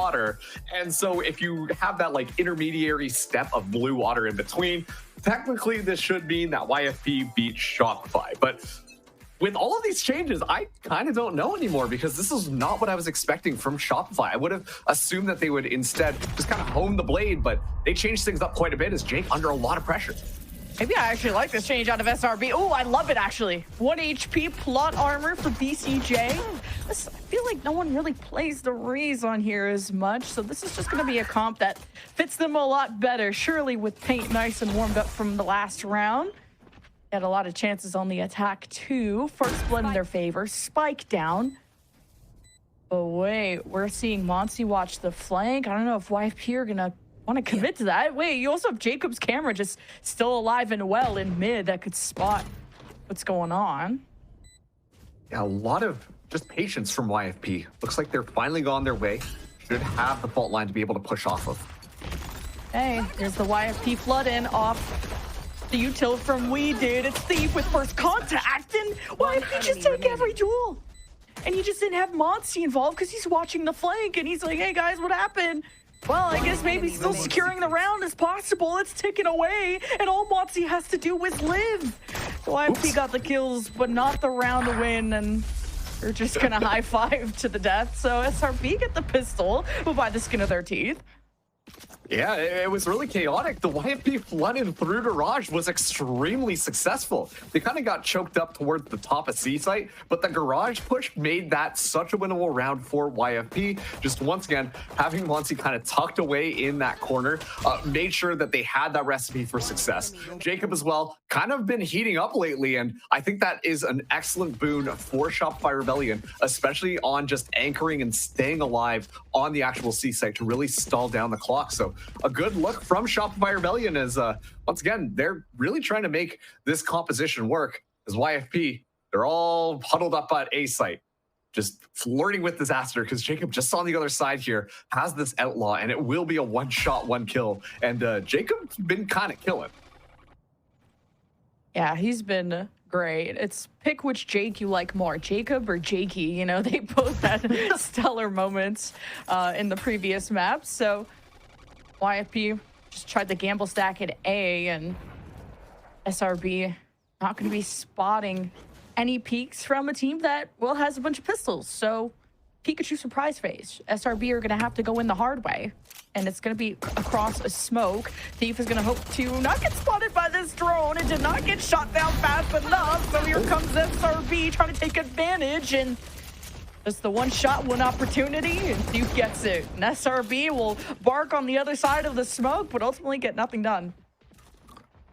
water. And so if you have that like intermediary step of blue water in between, technically this should mean that YFP beat Shopify. But with all of these changes, I kind of don't know anymore, because this is not what I was expecting from Shopify. I would have assumed that they would instead just kind of hone the blade, but they changed things up quite a bit as Jake under a lot of pressure. Maybe I actually like this change out of SRB. Oh, I love it, actually. 1 HP plot armor for BCJ. I feel like no one really plays the Raze on here as much, so this is just going to be a comp that fits them a lot better. Surely with paint nice and warmed up from the last round. Had a lot of chances on the attack too. First blood in their favor. Spike down. Oh wait, we're seeing Monty watch the flank. I don't know if YFP are gonna want to commit to that. Wait, you also have Jacob's camera just still alive and well in mid that could spot what's going on. Yeah, a lot of just patience from YFP. Looks like they're finally on their way. Should have the fault line to be able to push off of. Hey, there's the YFP flood in off the util from dude. It's Thief with first contact, and YFP just take every duel. And you just didn't have Monty involved because he's watching the flank, and he's like, hey guys, what happened? Well, I guess maybe still securing the round is possible. It's ticking away, and all Monty has to do is live. So YFP got the kills, but not the round to win, and they're just gonna high five to the death. So SRB get the pistol, who buy the skin of their teeth. Yeah, it was really chaotic. The YFP flooded through Garage was extremely successful. They kind of got choked up towards the top of C site, but the Garage push made that such a winnable round for YFP. Just once again, having Monty kind of tucked away in that corner made sure that they had that recipe for success. Jacob as well, kind of been heating up lately, and I think that is an excellent boon for Shopify Rebellion, especially on just anchoring and staying alive on the actual C site to really stall down the clock. So a good look from Shopify Rebellion as, once again, they're really trying to make this composition work. As YFP, they're all huddled up at A site, just flirting with disaster, because Jacob just on the other side here has this outlaw, and it will be a one-shot, one-kill. And Jacob's been kind of killing. Yeah, he's been great. It's pick which Jake you like more, Jacob or Jakey. You know, they both had stellar moments in the previous maps. So YFP just tried to gamble stack at A, and SRB not going to be spotting any peeks from a team that, well, has a bunch of pistols. So Pikachu surprise phase. SRB are going to have to go in the hard way, and it's going to be across a smoke. Thief is going to hope to not get spotted by this drone. It did not get shot down fast enough. So here comes SRB trying to take advantage, and just the one shot, one opportunity, and Thief gets it. And SRB will bark on the other side of the smoke, but ultimately get nothing done.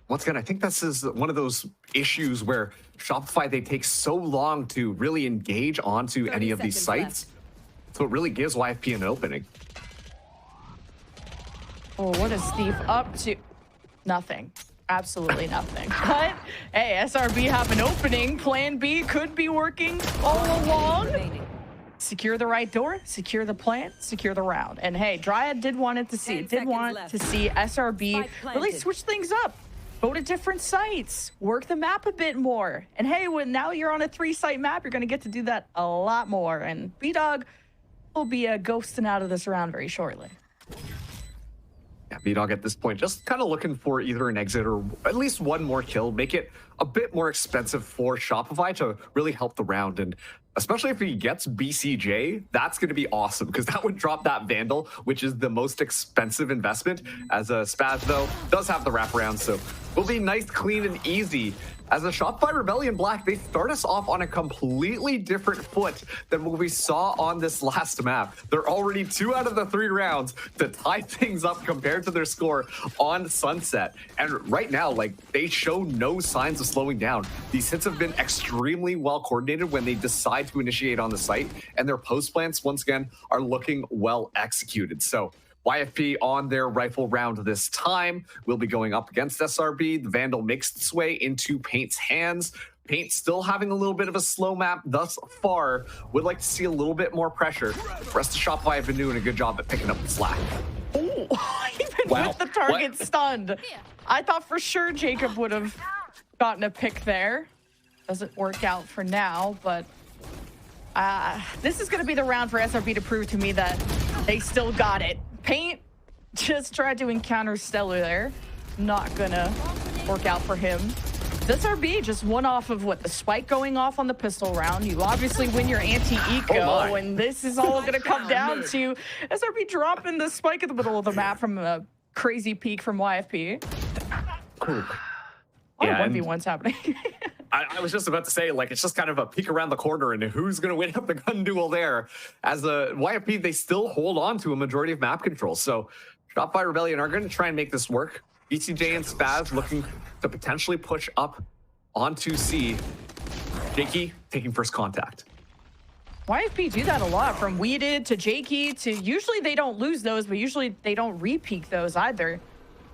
Once again, I think this is one of those issues where Shopify, they take so long to really engage onto any of these sites. So it really gives YFP an opening. Oh, what is Thief up to? Nothing. Absolutely nothing. But, hey, SRB have an opening. Plan B could be working all along. Secure the right door, secure the plant, secure the round. And hey, Dryad did want to see SRB really switch things up. Go to different sites, work the map a bit more. And hey, when now you're on a 3-site map, you're going to get to do that a lot more. And B-Dog will be ghosting out of this round very shortly. Yeah, B-Dog at this point just kind of looking for either an exit or at least one more kill, make it a bit more expensive for Shopify to really help the round. And especially if he gets BCJ, that's going to be awesome, because that would drop that Vandal, which is the most expensive investment. As a Spaz, though, does have the wraparound, so will be nice, clean, and easy. As a Shopify Rebellion Black, they start us off on a completely different foot than what we saw on this last map. They're already 2 out of the 3 rounds to tie things up compared to their score on Sunset. And right now, like, they show no signs of slowing down. These hits have been extremely well coordinated when they decide to initiate on the site, and their post plants, once again, are looking well executed. So YFP on their rifle round this time will be going up against SRB. The Vandal makes its way into Paint's hands. Paint still having a little bit of a slow map thus far. Would like to see a little bit more pressure. The rest of Shopify have been doing a good job at picking up the slack. Oh, even with the target stunned. I thought for sure Jacob would have gotten a pick there. Doesn't work out for now, but this is going to be the round for SRB to prove to me that They still got it. Paint just tried to encounter Stellar there. Not gonna work out for him. SRB just one off of what, the spike going off on the pistol round. You obviously win your anti-eco, and this is all gonna come down to SRB dropping the spike in the middle of the map from a crazy peek from YFP. Cool. A lot of 1v1s happening. I was just about to say, like, it's just kind of a peek around the corner and who's going to win up the gun duel there. As the YFP, they still hold on to a majority of map control. So Shopify Rebellion are going to try and make this work. BCJ and Spaz looking to potentially push up onto C. Jakey taking first contact. YFP do that a lot, from Weeded to Jakey to, usually they don't lose those, but usually they don't re-peak those either.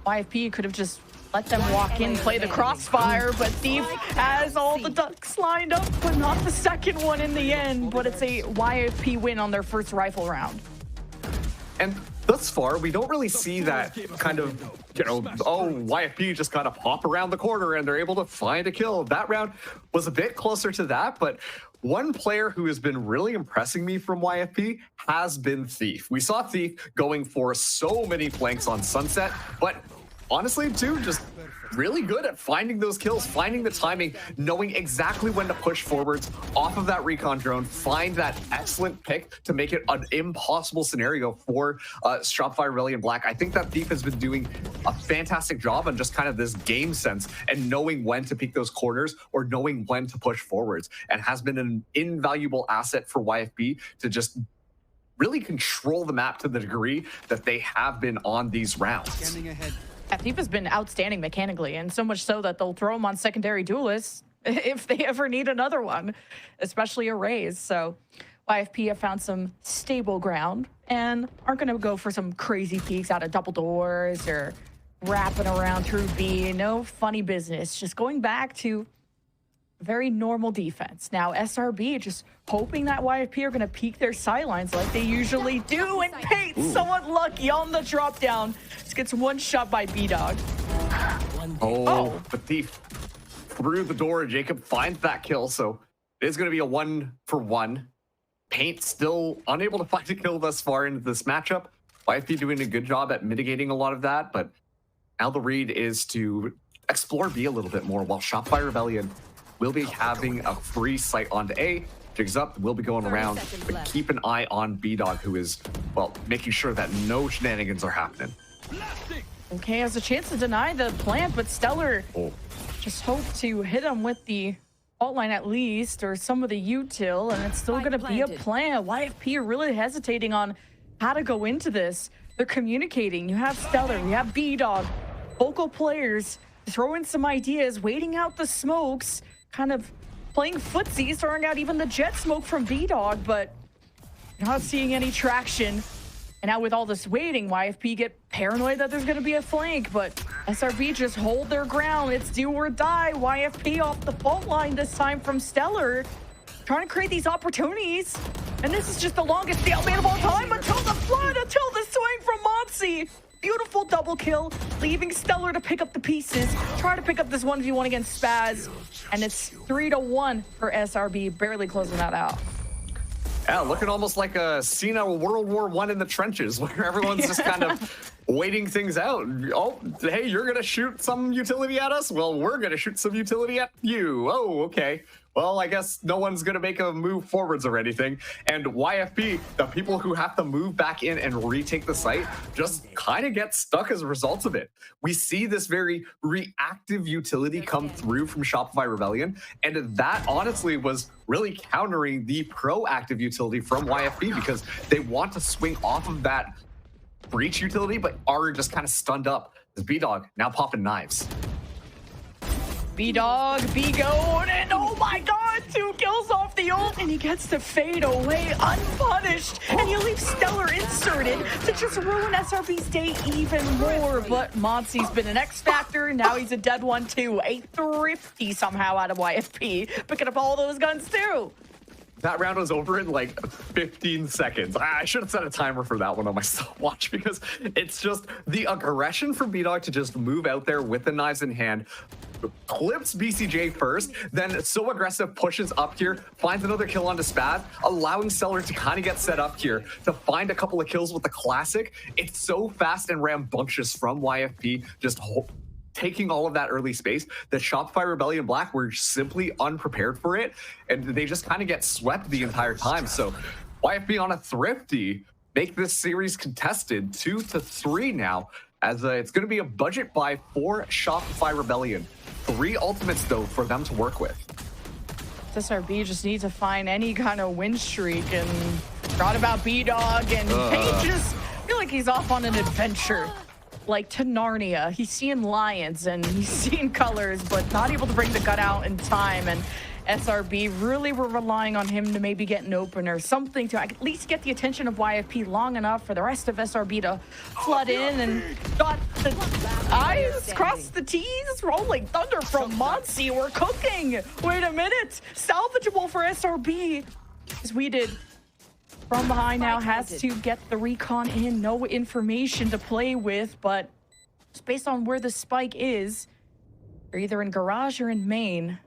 YFP could have just let them walk in, play the crossfire, but Thief has all the ducks lined up, but not the second one in the end. But it's a YFP win on their first rifle round. And thus far, we don't really see that kind of, you know, oh, YFP just kind of pop around the corner and they're able to find a kill. That round was a bit closer to that, but one player who has been really impressing me from YFP has been Thief. We saw Thief going for so many flanks on Sunset, but honestly, too, just really good at finding those kills, finding the timing, knowing exactly when to push forwards off of that recon drone, find that excellent pick to make it an impossible scenario for Shopify Rebellion Black. I think that Thief has been doing a fantastic job on just kind of this game sense and knowing when to pick those corners or knowing when to push forwards, and has been an invaluable asset for YFP to just really control the map to the degree that they have been on these rounds. Scanning ahead. Thief has been outstanding mechanically, and so much so that they'll throw him on secondary duelists if they ever need another one, especially a raise. So YFP have found some stable ground and aren't going to go for some crazy peeks out of double doors or wrapping around through B. No funny business. Just going back to very normal defense. Now SRB just hoping that YFP are going to peek their sidelines like they usually do, and Pate's so unlucky on the drop down. Just gets one shot by B-Dog. Oh, but Thief through the door. Jacob finds that kill, so it is going to be a 1-for-1. Paint still unable to find a kill thus far into this matchup. YFP doing a good job at mitigating a lot of that, but now the read is to explore B a little bit more, while Shopify Rebellion will be having a free sight onto A. Jigs up, will be going around, but keep an eye on B-Dog, who is, well, making sure that no shenanigans are happening. Okay, has a chance to deny the plant, but Stellar just hope to hit him with the fault line at least, or some of the util, and it's still going to be a plant. YFP are really hesitating on how to go into this. They're communicating. You have Stellar, you have B-Dog, vocal players, throwing some ideas, waiting out the smokes, kind of playing footsies, throwing out even the jet smoke from B-Dog, but not seeing any traction. And now with all this waiting, YFP get paranoid that there's going to be a flank, but SRB just hold their ground. It's do or die. YFP off the fault line this time from Stellar, trying to create these opportunities. And this is just the longest stalemate of all time until the flood, until the swing from Monty. Beautiful double kill, leaving Stellar to pick up the pieces, try to pick up this 1v1 against Spaz, and it's 3-1 for SRB, barely closing that out. Yeah, looking almost like a scene out of World War I in the trenches, where everyone's just kind of waiting things out. Oh, hey, you're going to shoot some utility at us? Well, we're going to shoot some utility at you. Oh, okay. Well, I guess no one's going to make a move forwards or anything. And YFP, the people who have to move back in and retake the site, just kind of get stuck as a result of it. We see this very reactive utility come through from Shopify Rebellion, and that honestly was really countering the proactive utility from YFP, because they want to swing off of that breach utility, but are just kind of stunned up. As B-Dog now popping knives. B-Dog, B-going, and oh my god, 2 kills off the ult, and he gets to fade away unpunished, and you leave Stellar inserted to just ruin SRB's day even more. But Monty's been an X-Factor, now he's a dead one too. A thrifty somehow out of YFP, picking up all those guns too. That round was over in like 15 seconds. I should have set a timer for that one on my stopwatch, because it's just the aggression from B-Dog to just move out there with the knives in hand, clips BCJ first, then so aggressive, pushes up here, finds another kill onto Spaz, allowing Stellar to kind of get set up here to find a couple of kills with the classic. It's so fast and rambunctious from YFP, just taking all of that early space. The Shopify Rebellion Black were simply unprepared for it, and they just kind of get swept the entire time. So YFP on a thrifty make this series contested 2-3 now, as it's going to be a budget buy for Shopify Rebellion. 3 ultimates, though, for them to work with. SRB just needs to find any kind of win streak, and forgot about B-Dog, and Paige just feel like he's off on an adventure. Like to Narnia. He's seeing lions and he's seeing colors, but not able to bring the gun out in time. And SRB really were relying on him to maybe get an opener, something to at least get the attention of YFP long enough for the rest of SRB to flood in, and got the I's, crossed the T's, rolling thunder from Monsi. We're cooking. Wait a minute. Salvageable for SRB, as we did. From behind now has to get the recon in. No information to play with, but just based on where the spike is, they're either in garage or in main.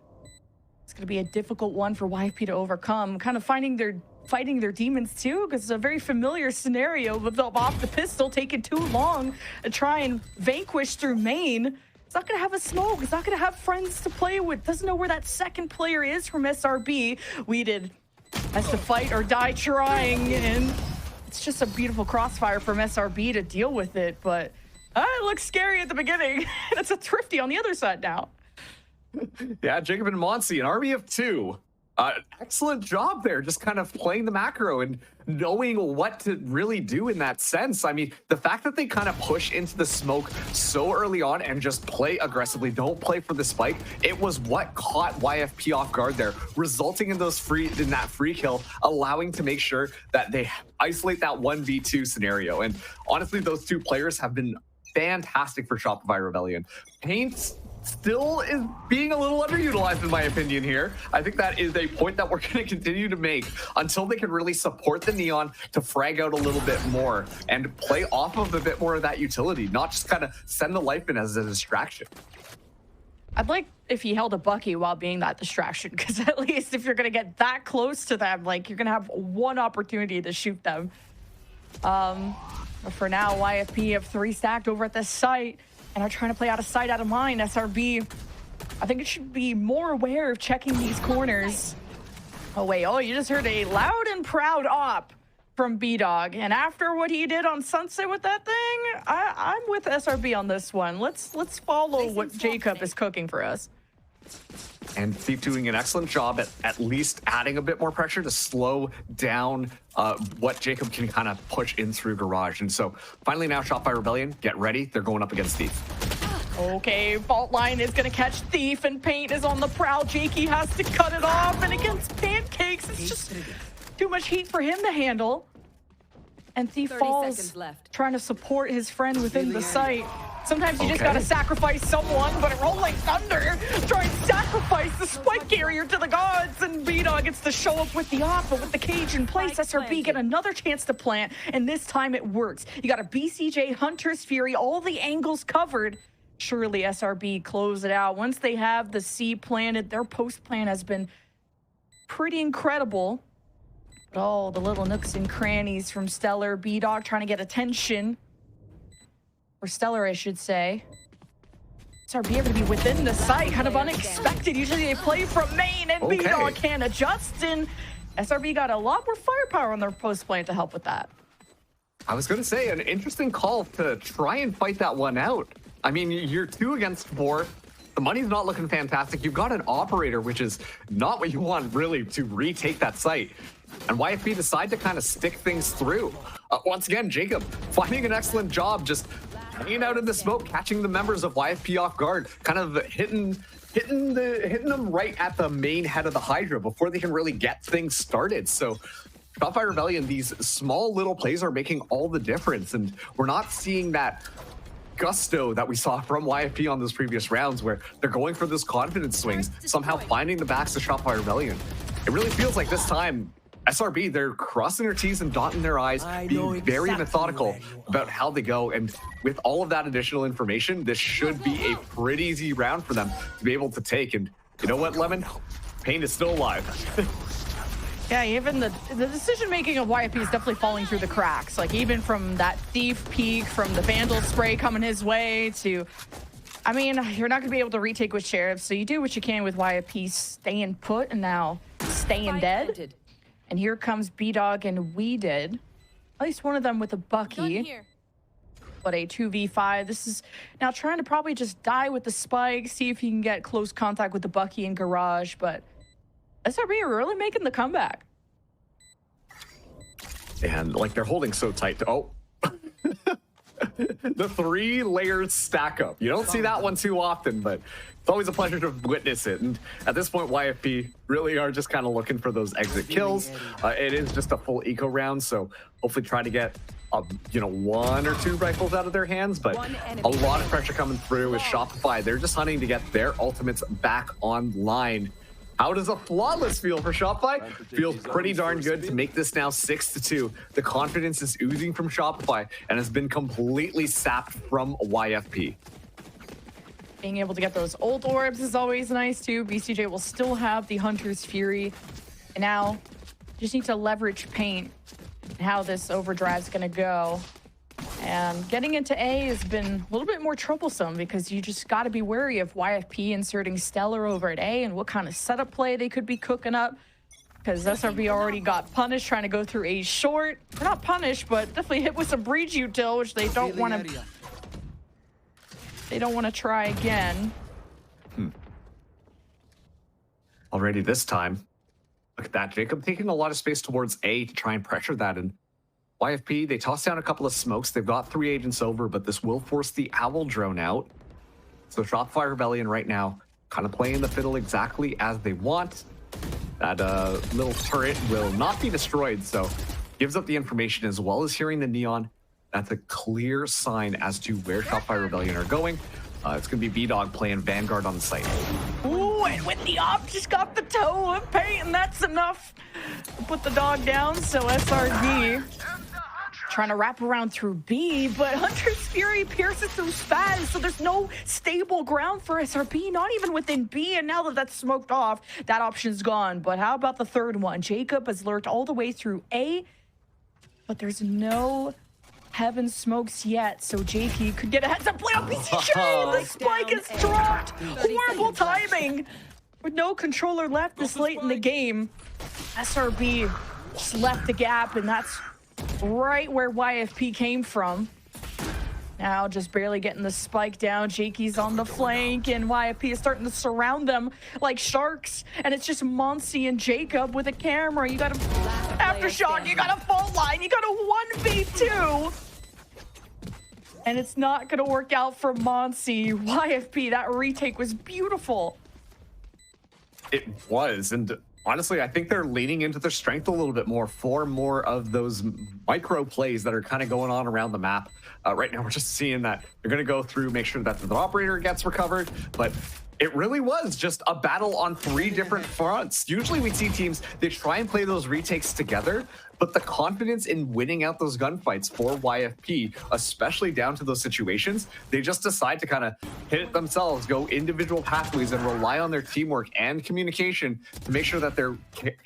It's going to be a difficult one for YFP to overcome. Kind of fighting their demons too, because it's a very familiar scenario with them off the pistol taking too long to try and vanquish through main. He's not going to have a smoke. He's not going to have friends to play with. Doesn't know where that second player is from SRB. We did. Has to fight or die trying, and it's just a beautiful crossfire from SRB to deal with it, but it looks scary at the beginning. It's a thrifty on the other side now. Yeah, Jacob and Monsi, an army of 2. Excellent job there, just kind of playing the macro and knowing what to really do in that sense. I mean, the fact that they kind of push into the smoke so early on and just play aggressively, don't play for the spike, it was what caught YFP off guard there, resulting in that free kill, allowing to make sure that they isolate that 1v2 scenario. And honestly, those 2 players have been fantastic for Shopify Rebellion. Paint still is being a little underutilized in my opinion here. I think that is a point that we're going to continue to make until they can really support the Neon to frag out a little bit more and play off of a bit more of that utility, not just kind of send the life in as a distraction. I'd like if he held a Bucky while being that distraction, because at least if you're going to get that close to them, like, you're going to have one opportunity to shoot them. But for now, YFP have 3 stacked over at this site and are trying to play out of sight, out of mind. SRB, I think it should be more aware of checking these corners. Oh, wait. Oh, you just heard a loud and proud op from B-Dog. And after what he did on Sunset with that thing, I'm with SRB on this one. Let's follow what Jacob is cooking for us. And Thief doing an excellent job at least adding a bit more pressure to slow down what Jacob can kind of push in through garage. And so finally now Shopify Rebellion, get ready. They're going up against Thief. Okay, Fault Line is going to catch Thief, and Paint is on the prowl. Jakey has to cut it off, and against Pancakes, it's just too much heat for him to handle. And Thief falls, trying to support his friend within the site. Sometimes you just gotta sacrifice someone, but Rolling Thunder try and sacrifice the spike carrier to the gods, and B-Dog gets to show up with the op, but with the cage in place, SRB get another chance to plant, and this time it works. You got a BCJ Hunter's Fury, all the angles covered. Surely SRB close it out. Once they have the C planted, their post plan has been pretty incredible. But all the little nooks and crannies from Stellar, B-Dog trying to get attention. Or Stellar, I should say. SRB able to be within the site, kind of unexpected. Usually they play from main, and B-Dog can't adjust, and SRB got a lot more firepower on their post plan to help with that. I was going to say, an interesting call to try and fight that one out. I mean, you're 2 against 4. The money's not looking fantastic. You've got an operator, which is not what you want, really, to retake that site. And YFP decide to kind of stick things through. Once again, Jacob finding an excellent job, just hanging out in the smoke, catching the members of YFP off guard, kind of hitting them right at the main head of the Hydra before they can really get things started. So Shopify Rebellion, these small little plays are making all the difference, and we're not seeing that gusto that we saw from YFP on those previous rounds where they're going for those confidence swings, somehow finding the backs of Shopify Rebellion. It really feels like this time SRB, they're crossing their T's and dotting their I's, being very methodical about how they go. And with all of that additional information, this should be a pretty easy round for them to be able to take. And you know what, Lemon? Pain is still alive. Yeah, even the decision-making of YFP is definitely falling through the cracks. Like, even from that Thief peek, from the Vandal spray coming his way to... I mean, you're not going to be able to retake with Sheriff, so you do what you can with YFP staying put and now staying dead. And here comes B-Dog and We Did. At least one of them with a Bucky. But a 2v5. This is now trying to probably just die with the spike, see if he can get close contact with the Bucky in Garage, but SRB are really making the comeback. And like they're holding so tight to, oh. The 3 layers stack up. You don't see that one too often, but it's always a pleasure to witness it. And at this point, YFP really are just kind of looking for those exit kills. It is just a full eco round, so hopefully try to get, 1 or 2 rifles out of their hands. But a lot of pressure coming through with Shopify. They're just hunting to get their ultimates back online. How does a flawless feel for Shopify? Feels pretty darn good to make this now 6-2. The confidence is oozing from Shopify and has been completely sapped from YFP. Being able to get those old orbs is always nice too. BCJ will still have the Hunter's Fury. And now just need to leverage paint and how this overdrive's gonna go. And getting into A has been a little bit more troublesome because you just got to be wary of YFP inserting Stellar over at A and what kind of setup play they could be cooking up. Because SRB already got punished trying to go through A short. They're not punished, but definitely hit with some breach util, which they don't want to. They don't want to try again. Already this time, look at that. Jacob taking a lot of space towards A to try and pressure that. And YFP, they toss down a couple of smokes. They've got 3 agents over, but this will force the Owl drone out. So Shopify Rebellion right now kind of playing the fiddle exactly as they want. That little turret will not be destroyed, so gives up the information as well as hearing the neon. That's a clear sign as to where Shopify Rebellion are going. It's going to be B-Dog playing Vanguard on the site. Ooh, and with the op, just got the toe of paint, and that's enough to put the dog down. So SRB trying to wrap around through B, but Hunter's Fury pierces through Spaz, so there's no stable ground for SRB, not even within B, and now that that's smoked off, that option's gone. But how about the third one? Jacob has lurked all the way through A, but there's no Heaven smokes yet, so Jakey could get a heads up play on BCJ. The spike is dropped. Horrible timing. With no controller left this late in the game, SRB just left the gap, and that's right where YFP came from. Now just barely getting the spike down. Jakey's on the flank, and YFP is starting to surround them like sharks. And it's just Monsi and Jacob with a camera. You got a aftershock, you got a fault line, you got a 1v2. And it's not gonna work out for Monsi. YFP, that retake was beautiful. It was, and honestly, I think they're leaning into their strength a little bit more for more of those micro plays that are kind of going on around the map. Right now, we're just seeing that they're going to go through, make sure that the operator gets recovered, but it really was just a battle on 3 different fronts. Usually we see teams, they try and play those retakes together, but the confidence in winning out those gunfights for YFP, especially down to those situations, they just decide to kind of hit it themselves, go individual pathways, and rely on their teamwork and communication to make sure that they're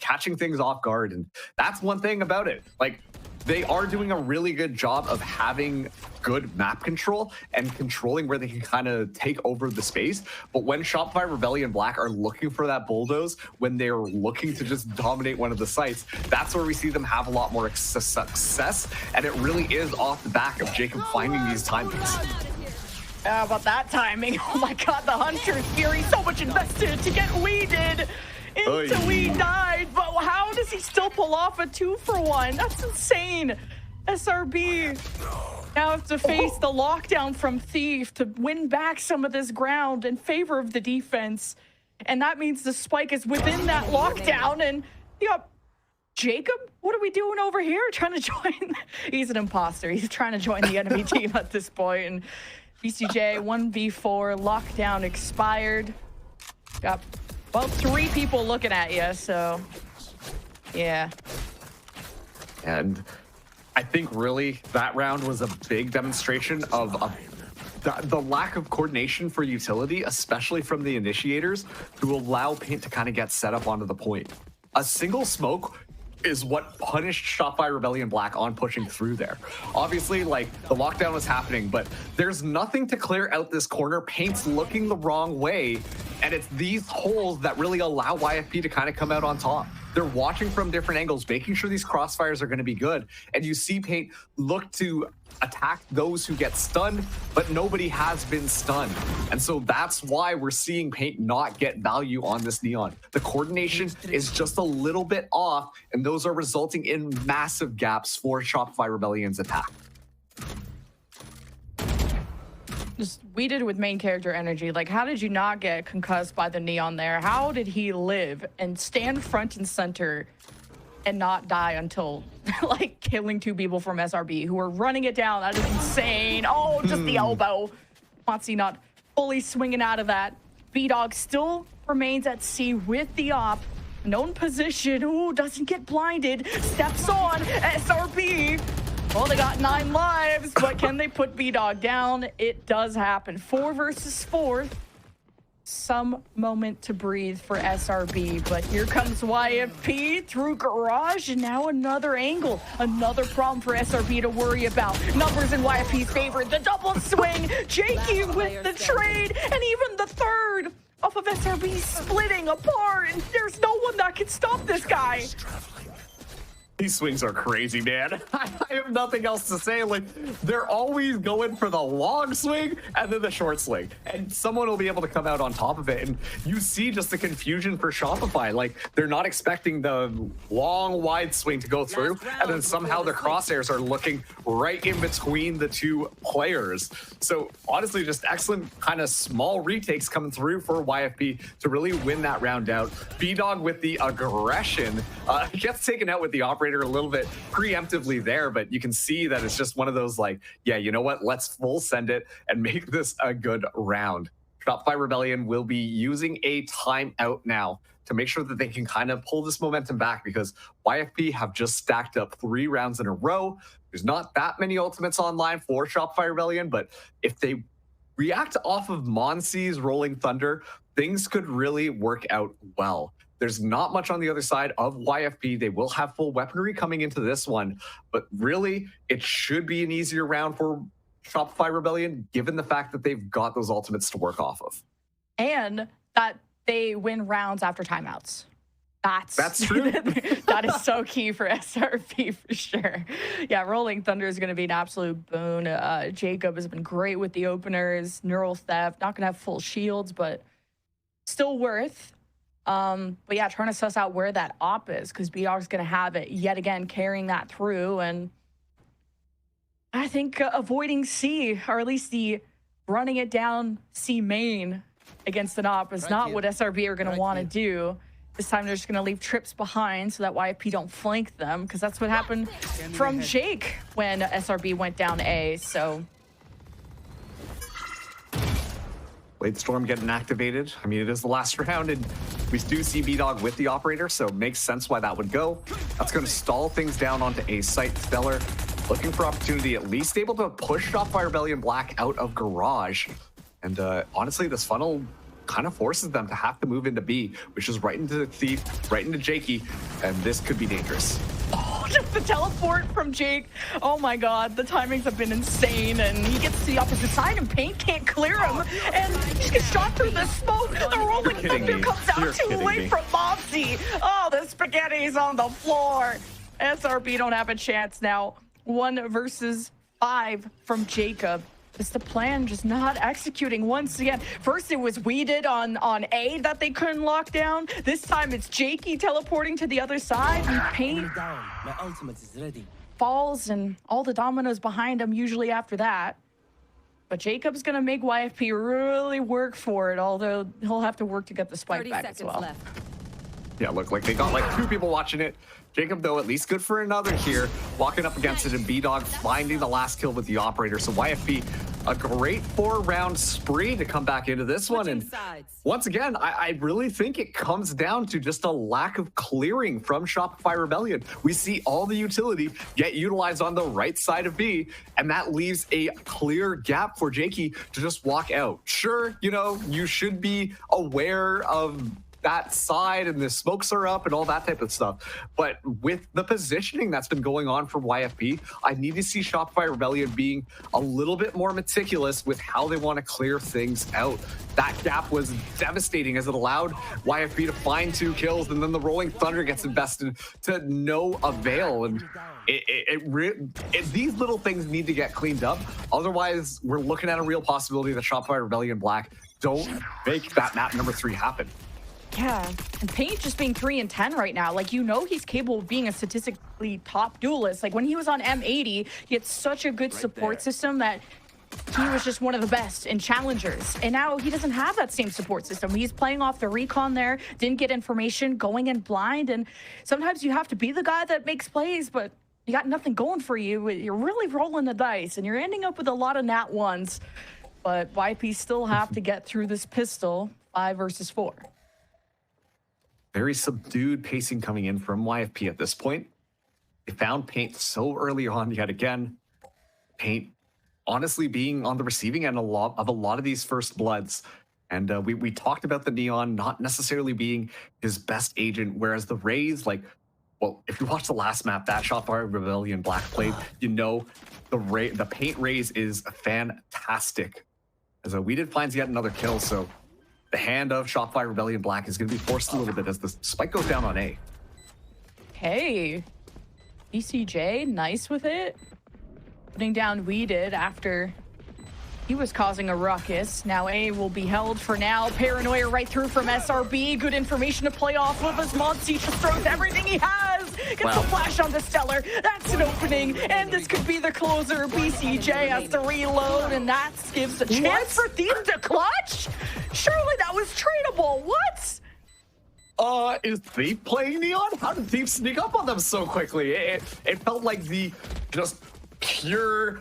catching things off guard. And that's one thing about it. Like, they are doing a really good job of having good map control and controlling where they can kind of take over the space. But when Shopify Rebellion Black are looking for that bulldoze, when they're looking to just dominate one of the sites, that's where we see them have a lot more success. And it really is off the back of Jacob finding these timings. How about that timing? Oh my god, the Hunter's Fury, so much invested to get weeded until we died, but how does he still pull off a 2-for-1? That's insane. SRB now have to face the lockdown from Thief to win back some of this ground in favor of the defense, and that means the spike is within that lockdown. And Jacob, what are we doing over here? Trying to join? He's an imposter. He's trying to join the enemy team at this point. And BCJ 1v4 lockdown expired. Got, well, 3 people looking at you, so yeah. And I think really that round was a big demonstration of the lack of coordination for utility, especially from the initiators, to allow Paint to kind of get set up onto the point. A single smoke is what punished Shopify Rebellion Black on pushing through there. Obviously, like, the lockdown was happening, but there's nothing to clear out this corner. Paint's looking the wrong way, and it's these holes that really allow YFP to kind of come out on top. They're watching from different angles, making sure these crossfires are going to be good. And you see Paint look to attack those who get stunned, but nobody has been stunned. And so that's why we're seeing Paint not get value on this Neon. The coordination is just a little bit off, and those are resulting in massive gaps for Shopify Rebellion's attack. Just weeded with main character energy. Like, how did you not get concussed by the Neon there? How did he live and stand front and center and not die until like killing 2 people from SRB who were running it down? That is insane. Oh, just the elbow. Motsy not fully swinging out of that. B-Dog still remains at C with the op. Known position. Ooh, doesn't get blinded. Steps on. SRB. Well, they got 9 lives, but can they put B-Dog down? It does happen. 4 versus 4. Some moment to breathe for SRB, but here comes YFP through Garage, and now another angle. Another problem for SRB to worry about. Numbers in YFP's favor. The double swing. Jakey with the trade, and even the third off of SRB splitting apart. And there's no one that can stop this guy. These swings are crazy, man. I have nothing else to say. Like, they're always going for the long swing and then the short swing, and someone will be able to come out on top of it. And you see just the confusion for Shopify. Like, they're not expecting the long, wide swing to go through, and then somehow the crosshairs are looking right in between the 2 players. So honestly, just excellent kind of small retakes coming through for YFP to really win that round out. B-Dog with the aggression gets taken out with the operator a little bit preemptively there, but you can see that it's just one of those, like, yeah, you know what, let's full send it and make this a good round. Shopify Rebellion will be using a timeout now to make sure that they can kind of pull this momentum back, because YFP have just stacked up 3 rounds in a row. There's not that many ultimates online for Shopify Rebellion, but if they react off of Monsee's Rolling Thunder, things could really work out well. There's not much on the other side of YFP. They will have full weaponry coming into this one, but really, it should be an easier round for Shopify Rebellion, given the fact that they've got those ultimates to work off of. And that they win rounds after timeouts. That's true. That is so key for SRB for sure. Yeah, Rolling Thunder is going to be an absolute boon. Jacob has been great with the openers. Neural Theft, not going to have full shields, but still worth. But yeah, trying to suss out where that op is, because B-Dog's going to have it yet again, carrying that through. And I think avoiding C, or at least the running it down C main against an op, is not what SRB are going to want to do. This time they're just going to leave trips behind so that YFP don't flank them, because that's what happened from Jake when SRB went down A. So Blade Storm getting activated. I mean, it is the last round, and we do see B-Dog with the operator, so it makes sense why that would go. That's going to stall things down onto A site. Stellar looking for opportunity, at least able to push Shopify Rebellion Black out of Garage. And honestly, this funnel kind of forces them to have to move into B, which is right into the Thief, right into Jakey, and this could be dangerous. Oh, just the teleport from Jake. Oh my god, the timings have been insane, and he gets to the opposite side and Paint can't clear him, and he just gets shot through the smoke. The Rolling Thunder comes out too late from Mopsy. Oh, the spaghetti's on the floor. SRB don't have a chance now. 1 versus 5 from Jacob. It's the plan just not executing once again. First it was weeded on A that they couldn't lock down. This time it's Jakey teleporting to the other side, and Paint My ultimate is ready. falls and all the dominoes behind him usually after that. But Jacob's gonna make YFP really work for it, although he'll have to work to get the spike 30 back as seconds well. left. Yeah, look, like they got like 2 people watching it. Jacob, though, at least good for another here. Walking up against it, and B-Dog finding the last kill with the operator. So YFP a great 4-round spree to come back into this one. And once again, I really think it comes down to just a lack of clearing from Shopify Rebellion. We see all the utility get utilized on the right side of B, and that leaves a clear gap for Jakey to just walk out. Sure, you know, you should be aware of that side and the smokes are up and all that type of stuff. But with the positioning that's been going on for YFP, I need to see Shopify Rebellion being a little bit more meticulous with how they want to clear things out. That gap was devastating as it allowed YFP to find 2 kills, and then the Rolling Thunder gets invested to no avail. And these little things need to get cleaned up. Otherwise, we're looking at a real possibility that Shopify Rebellion Black don't make that map number 3 happen. Yeah, and Paint just being 3 and 10 right now, like, you know, he's capable of being a statistically top duelist. Like when he was on M80, he had such a good support system that he was just one of the best in Challengers. And now he doesn't have that same support system. He's playing off the recon there, didn't get information, going in blind. And sometimes you have to be the guy that makes plays, but you got nothing going for you. You're really rolling the dice and you're ending up with a lot of nat ones. But YP still have to get through this pistol 5 versus 4. Very subdued pacing coming in from YFP at this point. They found Paint so early on yet again. Paint honestly being on the receiving end of a lot of these first bloods. And we talked about the Neon not necessarily being his best agent, whereas the Rays, like, well, if you watch the last map that Shopify Rebellion Black played, you know the Paint Rays is fantastic. As we did find yet another kill, so the hand of Shopify Rebellion Black is going to be forced a little bit as the spike goes down on A. Hey, BCJ, nice with it. Putting down Weeded after he was causing a ruckus. Now A will be held for now. Paranoia right through from SRB. Good information to play off of as Monty just throws everything he has. Gets a flash on the Stellar. That's an opening. And this could be the closer. BCJ has to reload, and that gives a chance for Thief to clutch. Surely that was tradable. What? Is Thief playing Neon? How did Thief sneak up on them so quickly? It felt like the just pure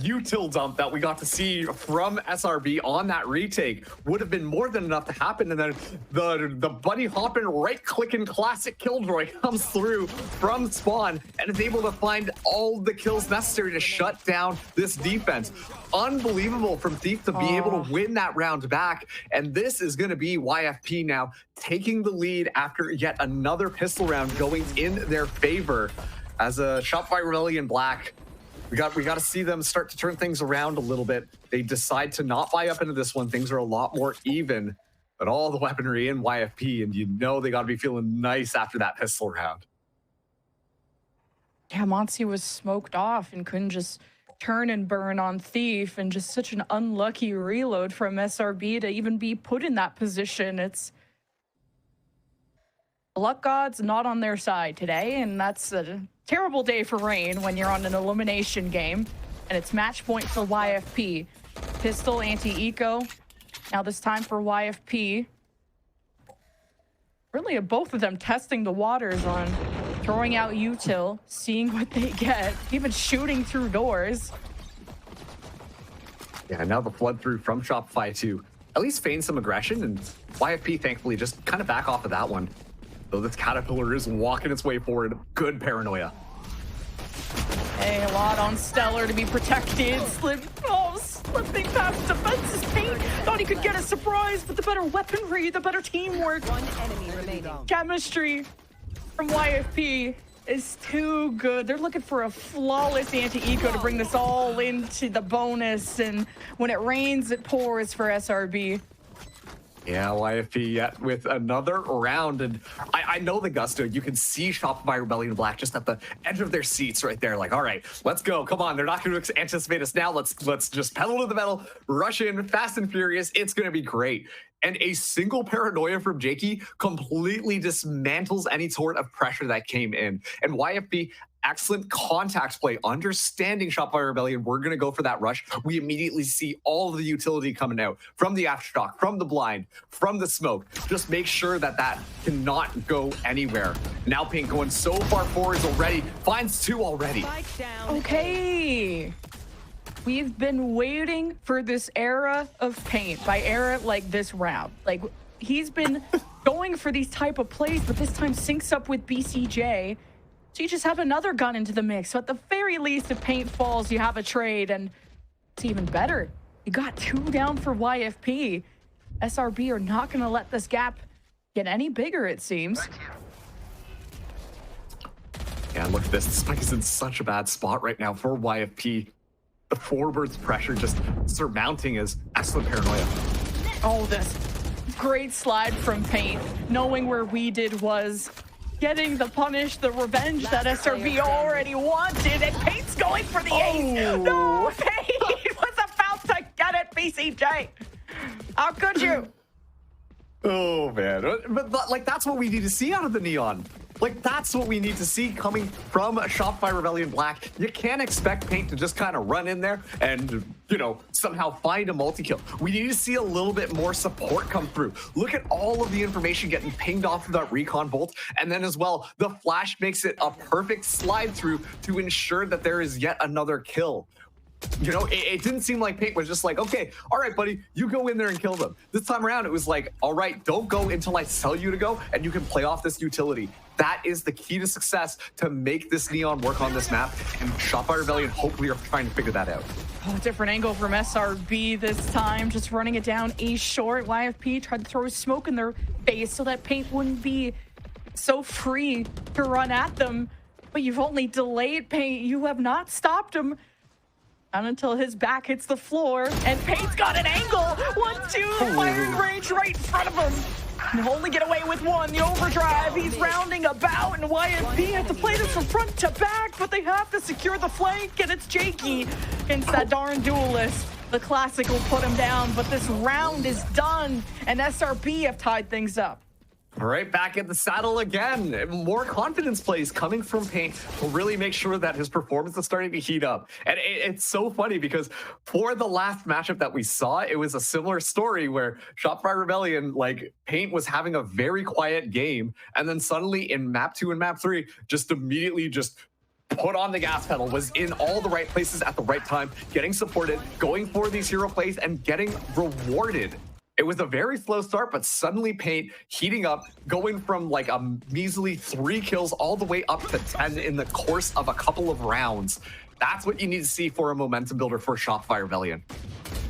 util dump that we got to see from SRB on that retake would have been more than enough to happen, and then the bunny hopping right clicking classic killjoy comes through from spawn and is able to find all the kills necessary to shut down this defense. Unbelievable from Thief to be able to win that round back, and this is going to be YFP now taking the lead after yet another pistol round going in their favor. As a Shopify Rebellion Black, we got to see them start to turn things around a little bit. They decide to not buy up into this one. Things are a lot more even, but all the weaponry in YFP, and you know they got to be feeling nice after that pistol round. Yeah, Monty was smoked off and couldn't just turn and burn on Thief, and just such an unlucky reload from SRB to even be put in that position. It's luck gods not on their side today, and that's a terrible day for Rain when you're on an elimination game. And it's match point for YFP. Pistol, anti-eco. Now this time for YFP. Really, both of them testing the waters on throwing out util, seeing what they get, even shooting through doors. Yeah, now the flood through from Shopify to at least feign some aggression, and YFP thankfully just kind of back off of that one. Though this Caterpillar is walking its way forward. Good paranoia. Hey, a lot on Stellar to be protected. Slipping past defense's Paint. Thought he could get a surprise, but the better weaponry, the better teamwork. One enemy remaining. Chemistry from YFP is too good. They're looking for a flawless anti-eco to bring this all into the bonus. And when it rains, it pours for SRB. Yeah, YFP yet with another round, and I know the gusto. You can see Shopify Rebellion Black just at the edge of their seats right there. Like, all right, let's go. Come on, they're not going to anticipate us now. Let's just pedal to the metal, rush in, fast and furious. It's going to be great. And a single paranoia from Jakey completely dismantles any sort of pressure that came in. And YFP, excellent contact play, understanding Shopify Rebellion. We're going to go for that rush. We immediately see all of the utility coming out from the aftershock, from the blind, from the smoke. Just make sure that that cannot go anywhere. Now Pink going so far forwards already, finds 2 already. Okay. We've been waiting for this era of Paint. By era, like this round. Like, he's been going for these type of plays, but this time syncs up with BCJ. So you just have another gun into the mix. So at the very least, if Paint falls, you have a trade, and it's even better. You got 2 down for YFP. SRB are not going to let this gap get any bigger, it seems. Yeah, look at this. Spike is in such a bad spot right now for YFP. The forward's pressure just surmounting his excellent paranoia. Oh, this great slide from Paint, knowing where we did was getting the punish, the revenge that SRB already wanted, and Paint's going for the ace. No, Paint was about to get it, BCJ. How could you? Oh, man. But like, that's what we need to see out of the Neon. Like, that's what we need to see coming from a Shopify Rebellion Black. You can't expect Paint to just kind of run in there and, you know, somehow find a multi-kill. We need to see a little bit more support come through. Look at all of the information getting pinged off of that recon bolt. And then as well, the flash makes it a perfect slide through to ensure that there is yet another kill. You know, it didn't seem like Paint was just like, okay, all right, buddy, you go in there and kill them. This time around, it was like, all right, don't go until I tell you to go, and you can play off this utility. That is the key to success to make this Neon work on this map, and Shopify Rebellion hopefully are trying to figure that out. Oh, different angle from SRB this time, just running it down A short. YFP tried to throw smoke in their face so that Paint wouldn't be so free to run at them, but you've only delayed Paint. You have not stopped him. Not until his back hits the floor, and Paint's got an angle. 1-2, firing range right in front of him. And only get away with one. The overdrive, he's rounding about, and YFP had to play this from front to back, but they have to secure the flank, and it's Jakey against that darn duelist. The classic will put him down, but this round is done, and SRB have tied things up. All right, back in the saddle again. More confidence plays coming from Paint will really make sure that his performance is starting to heat up. And it's so funny because for the last matchup that we saw, it was a similar story where Shopify Rebellion, like, Paint was having a very quiet game, and then suddenly in map 2 and map 3, just immediately just put on the gas pedal, was in all the right places at the right time, getting supported, going for these hero plays, and getting rewarded. It was a very slow start, but suddenly Paint heating up, going from like a measly 3 kills all the way up to 10 in the course of a couple of rounds. That's what you need to see for a momentum builder for Shopify Rebellion.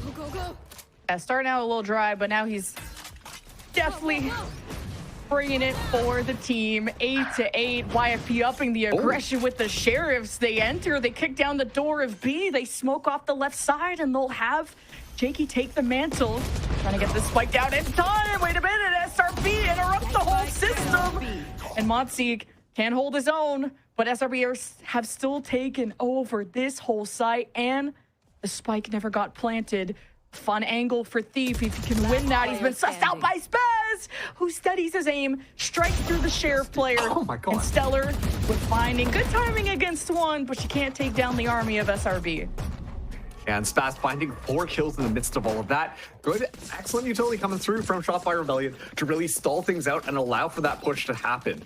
Go, go, go. Yeah, starting out a little dry, but now he's definitely bringing it for the team. 8-8, YFP upping the aggression with the Sheriffs. They enter, they kick down the door of B, they smoke off the left side, and they'll have Jakey take the mantle. Trying to get this spike down in time. Wait a minute, SRB interrupt the whole system. And Monseek can't hold his own, but SRB have still taken over this whole site, and the spike never got planted. Fun angle for Thief if he can win that. He's been sussed out by Spaz, who steadies his aim, strikes through the Sheriff player. Oh my God. And Stellar with finding good timing against one, but she can't take down the army of SRB. And Spaz finding 4 kills in the midst of all of that. Good, excellent utility coming through from Shopify Rebellion to really stall things out and allow for that push to happen.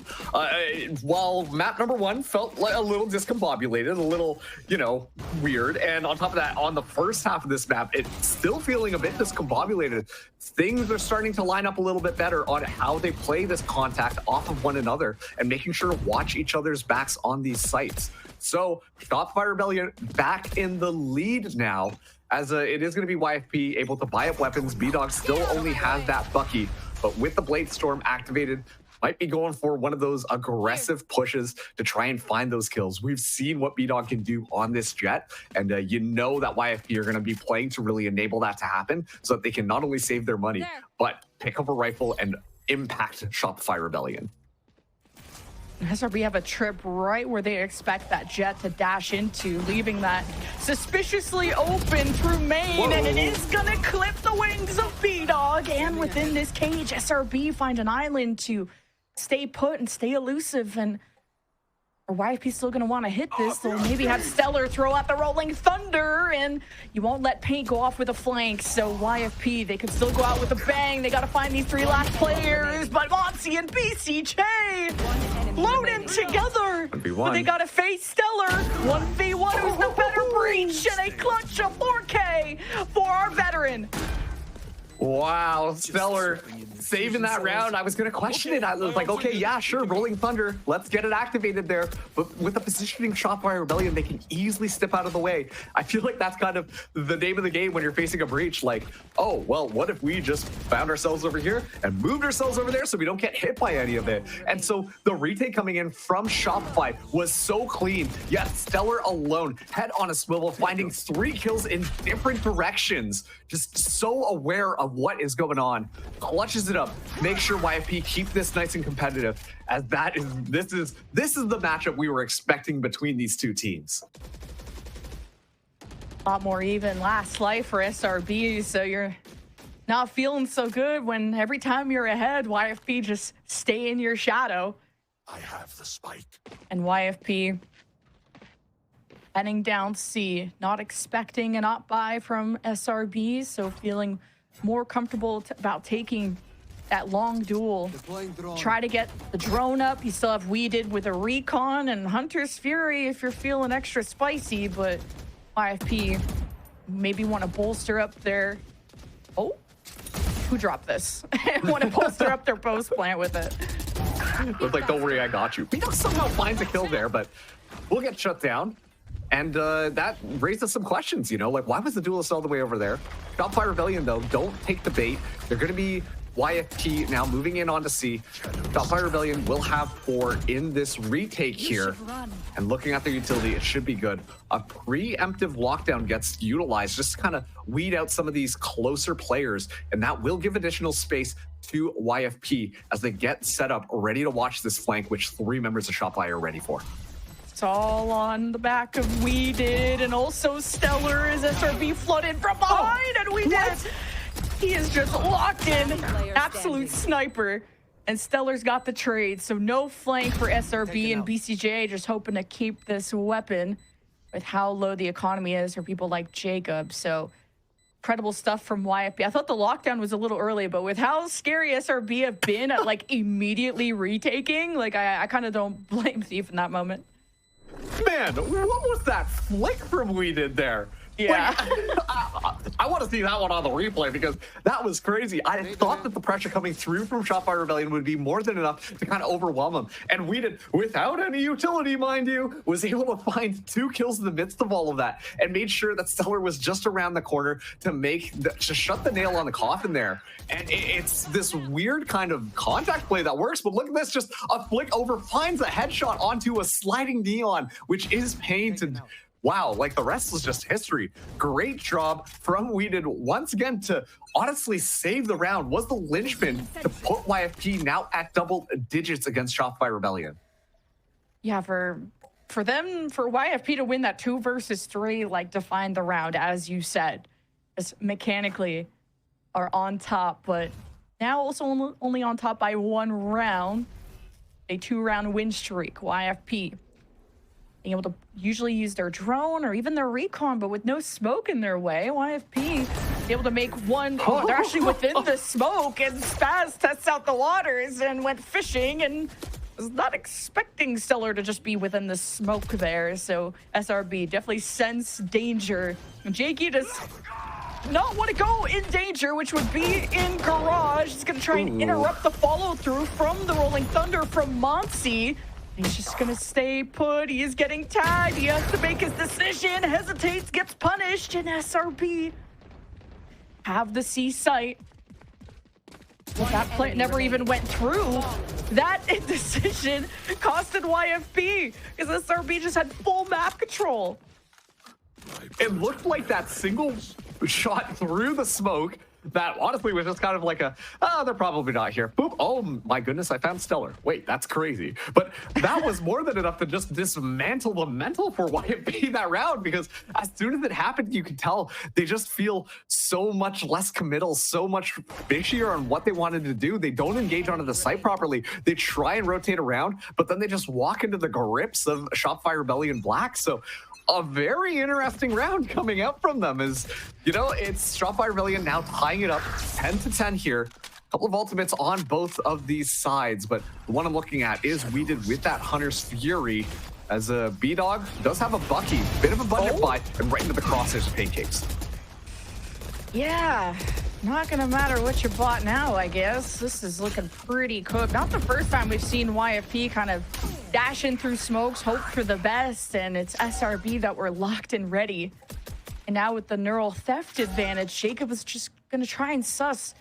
While map number 1 felt like a little discombobulated, a little, you know, weird. And on top of that, on the first half of this map, it's still feeling a bit discombobulated. Things are starting to line up a little bit better on how they play this contact off of one another and making sure to watch each other's backs on these sites. So Shopify Rebellion back in the lead now, as it is going to be YFP able to buy up weapons. B-Dog still only has that Bucky, but with the Blade Storm activated, might be going for one of those aggressive pushes to try and find those kills. We've seen what B-Dog can do on this Jet, and you know that YFP are going to be playing to really enable that to happen so that they can not only save their money, but pick up a rifle and impact Shopify Rebellion. SRB have a trip right where they expect that Jet to dash into, leaving that suspiciously open through main. Whoa. And it is gonna clip the wings of B-Dog. And within this cage, SRB find an island to stay put and stay elusive. And YFP still gonna want to hit this. They'll maybe have Stellar throw out the Rolling Thunder, and you won't let Paint go off with a flank. So YFP, they could still go out with a bang. They gotta find these 3 last players, but Monsi and BCJ loading together. 1v1. But they gotta face Stellar. 1v1, who's the better breach, and a clutch of 4 Wow, Stellar saving that round. I was going to question it. I was like, okay, yeah, sure, Rolling Thunder. Let's get it activated there. But with the positioning shot by Rebellion, they can easily step out of the way. I feel like that's kind of the name of the game when you're facing a breach. Like, oh, well, what if we just found ourselves over here and moved ourselves over there so we don't get hit by any of it? And so the retake coming in from Shopify was so clean, yet Stellar alone, head on a swivel, finding 3 kills in different directions. Just so aware of what is going on, clutches it up, make sure YFP keep this nice and competitive, as this is the matchup we were expecting between these two teams. A lot more even last life for SRB, so you're not feeling so good when every time you're ahead, YFP just stay in your shadow. I have the spike. And YFP heading down C, not expecting an op buy from SRB, so feeling more comfortable about taking that long duel. Try to get the drone up. You still have Weeded with a recon and Hunter's Fury if you're feeling extra spicy, but YFP maybe want to bolster up their... Oh, who dropped this? Want to bolster up their post plant with it. It's like, don't worry, I got you. Beedog somehow finds a kill there, but we'll get shut down. And that raises some questions, you know, like why was the duelist all the way over there? Shopify Rebellion, though, don't take the bait. They're going to be YFP now moving in onto C. Shopify Rebellion will have 4 in this retake here. And looking at their utility, it should be good. A preemptive lockdown gets utilized just to kind of weed out some of these closer players. And that will give additional space to YFP as they get set up, ready to watch this flank, which 3 members of Shopify are ready for. It's all on the back of Weeded and also Stellar as SRB flooded from behind, and Weeded, he is just locked in, absolute sniper, and Stellar's got the trade, so no flank for SRB and BCJ, just hoping to keep this weapon with how low the economy is for people like Jacob. So incredible stuff from YFP. I thought the lockdown was a little early, but with how scary SRB have been at like immediately retaking, like I kind of don't blame Thief in that moment. Man, what was that flick from Weeded there? Yeah. Like, I want to see that one on the replay because that was crazy. I thought that the pressure coming through from Shopify Rebellion would be more than enough to kind of overwhelm them. And Weeded, without any utility, mind you, was able to find 2 kills in the midst of all of that and made sure that Stellar was just around the corner to shut the nail on the coffin there. And it's this weird kind of contact play that works, but look at this, just a flick over, finds a headshot onto a sliding neon, which is painted. Wow, like the rest was just history. Great job from Weeded once again to honestly save the round. Was the linchpin to put YFP now at double digits against Shopify Rebellion. Yeah, for YFP to win that 2 versus 3, like defined the round, as you said, it's mechanically are on top, but now also only on top by 1 round, a 2-round win streak. YFP being able to usually use their drone or even their recon, but with no smoke in their way, YFP able to make one. Oh, they're actually within the smoke, and Spaz tests out the waters and went fishing and was not expecting Stellar to just be within the smoke there. So SRB definitely sense danger. And Jakey does not want to go in danger, which would be in garage. He's going to try and interrupt the follow through from the Rolling Thunder from Monsi. He's just gonna stay put. He is getting tagged. He has to make his decision. Hesitates, gets punished, and SRB have the C site. Well, that play never even went through. That decision costed YFP because SRB just had full map control. It looked like that single shot through the smoke that honestly was just kind of like a, oh, they're probably not here. Boop. Oh my goodness, I found Stellar. Wait, that's crazy. But that was more than enough to just dismantle the mental for YFP that round, because as soon as it happened, you could tell they just feel so much less committal, so much fishier on what they wanted to do. They don't engage onto the site properly. They try and rotate around, but then they just walk into the grips of Shopify Rebellion Black. So a very interesting round coming out from them is, you know, it's Shopify Rebellion now tying it up 10-10 here. A couple of ultimates on both of these sides, but the one I'm looking at is Weeded with that Hunter's Fury, as a B-Dog does have a Bucky, bit of a budget buy, and right into the crosshairs of Pancakes. Yeah, Not gonna matter what you bought now, I guess. This is looking pretty cooked. Not the first time we've seen YFP kind of dashing through smokes, hope for the best, and it's SRB that we're locked and ready. And now with the neural theft advantage, Jacob is just gonna try and suss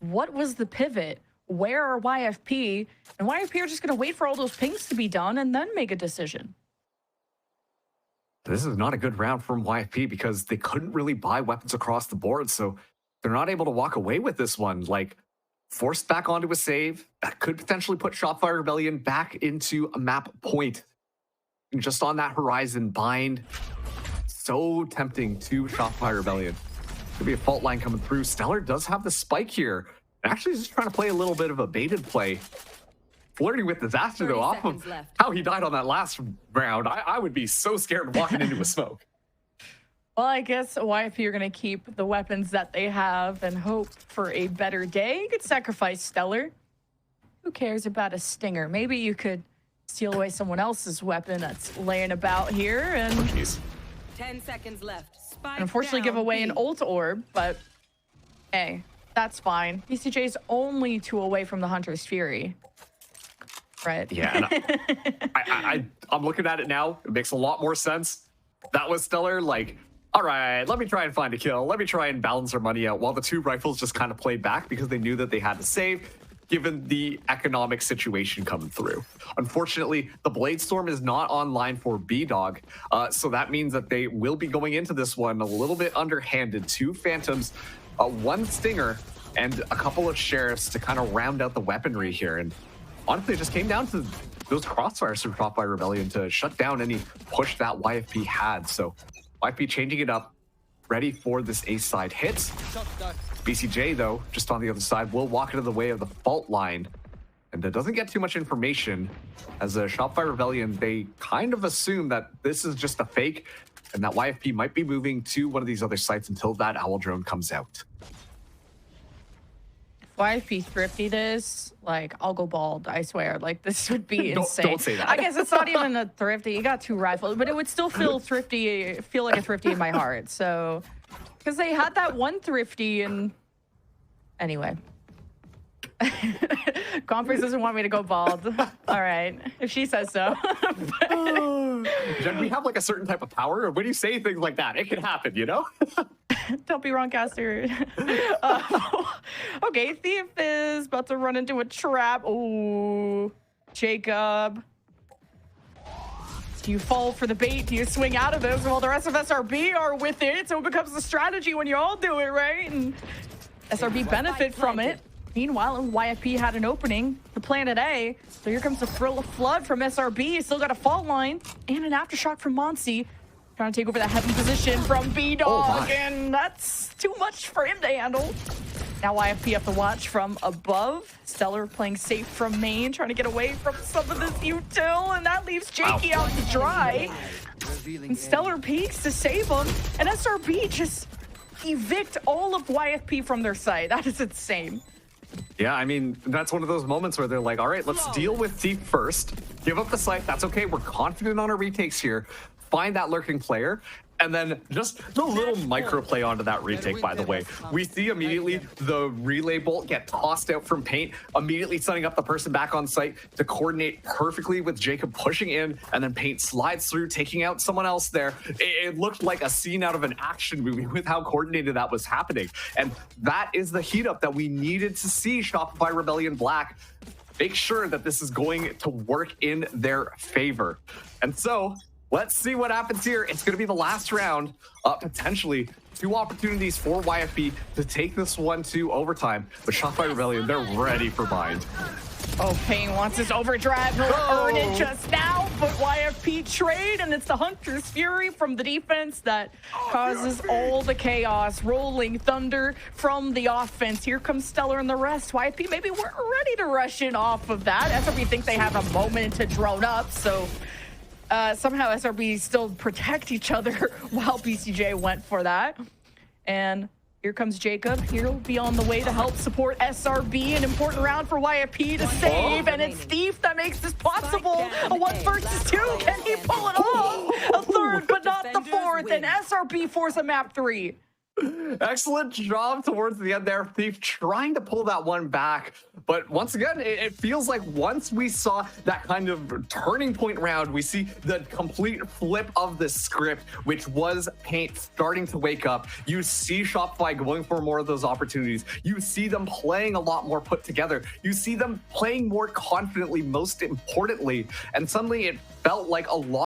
what was the pivot? Where are YFP? And YFP are just gonna wait for all those pings to be done and then make a decision. This is not a good round from YFP because they couldn't really buy weapons across the board, so they're not able to walk away with this one. Like, forced back onto a save, that could potentially put Shopify Rebellion back into a map point. And just on that horizon, bind. So tempting to Shopify Rebellion. Could be a fault line coming through. Stellar does have the spike here. And actually just trying to play a little bit of a baited play. Flirting with disaster though, off of how he died on that last round. I would be so scared walking into a smoke. Well, I guess YFP are going to keep the weapons that they have and hope for a better day. You could sacrifice Stellar. Who cares about a stinger? Maybe you could steal away someone else's weapon that's laying about here and 10 seconds left. Spike unfortunately give away an ult orb, but hey, that's fine. BCJ's only 2 away from the Hunter's Fury. Right. Yeah, and I'm looking at it now. It makes a lot more sense. That was Stellar, like, all right, let me try and find a kill. Let me try and balance our money out while the 2 rifles just kind of played back because they knew that they had to save given the economic situation coming through. Unfortunately, the Blade Storm is not online for B-Dog, so that means that they will be going into this one a little bit underhanded. 2 Phantoms, 1 Stinger, and a couple of Sheriffs to kind of round out the weaponry here. And honestly, it just came down to those crossfires from Shopify Rebellion to shut down any push that YFP had. So YFP changing it up, ready for this A side hit. BCJ, though, just on the other side, will walk into the way of the fault line. And that doesn't get too much information. As a Shopify Rebellion, they kind of assume that this is just a fake and that YFP might be moving to one of these other sites until that owl drone comes out. YFP thrifty this, like, I'll go bald, I swear. Like, this would be insane. Don't say that. I guess it's not even a thrifty. You got 2 rifles, but it would still feel thrifty, feel like a thrifty in my heart. So, because they had that 1 thrifty and anyway. Conference doesn't want me to go bald. All right, if she says so. Jen, we have like a certain type of power. When you say things like that, it can happen, you know? Don't be wrong, Caster. Okay, Thief is about to run into a trap. Oh, Jacob. Do you fall for the bait? Do you swing out of this? Well, the rest of SRB are with it, so it becomes a strategy when you all do it, right? And SRB benefit from it. Meanwhile, YFP had an opening to Planet A, so here comes the flood from SRB. Still got a fault line and an aftershock from Monsi. Trying to take over that heavy position from B-Dog, and that's too much for him to handle. Now YFP have to watch from above. Stellar playing safe from main, trying to get away from some of this util, and that leaves Jakey out to dry. And Stellar peeks to save him, and SRB just evict all of YFP from their site. That is insane. Yeah, I mean, that's one of those moments where they're like, all right, let's deal with Thief first. Give up the site. That's okay. We're confident on our retakes here. Find that lurking player. And then just the little micro play onto that retake, by the way. We see immediately the relay bolt get tossed out from Paint, immediately setting up the person back on site to coordinate perfectly with Jacob pushing in, and then Paint slides through, taking out someone else there. It looked like a scene out of an action movie with how coordinated that was happening. And that is the heat up that we needed to see Shopify Rebellion Black make sure that this is going to work in their favor. And so, let's see what happens here. It's going to be the last round. Potentially 2 opportunities for YFP to take this one to overtime. But Shopify Rebellion, they're ready for bind. Oh, Payne wants his overdrive. He'll earn it just now, but YFP trade, and it's the Hunter's Fury from the defense that causes all the chaos. Rolling thunder from the offense. Here comes Stellar and the rest. YFP maybe we're ready to rush in off of that. SRB think they have a moment to drone up, so somehow SRB still protect each other while BCJ went for that. And here comes Jacob. He'll be on the way to help support SRB. An important round for YFP to save, and it's Thief that makes this possible. A 1 versus 2. Can he pull it off? A third, but not the fourth. And SRB force a map 3. Excellent job towards the end there, Thief, trying to pull that one back. But once again, it feels like once we saw that kind of turning point round, we see the complete flip of the script, which was Paint starting to wake up. You see Shopify going for more of those opportunities. You see them playing a lot more put together. You see them playing more confidently, most importantly. And suddenly it felt like a lot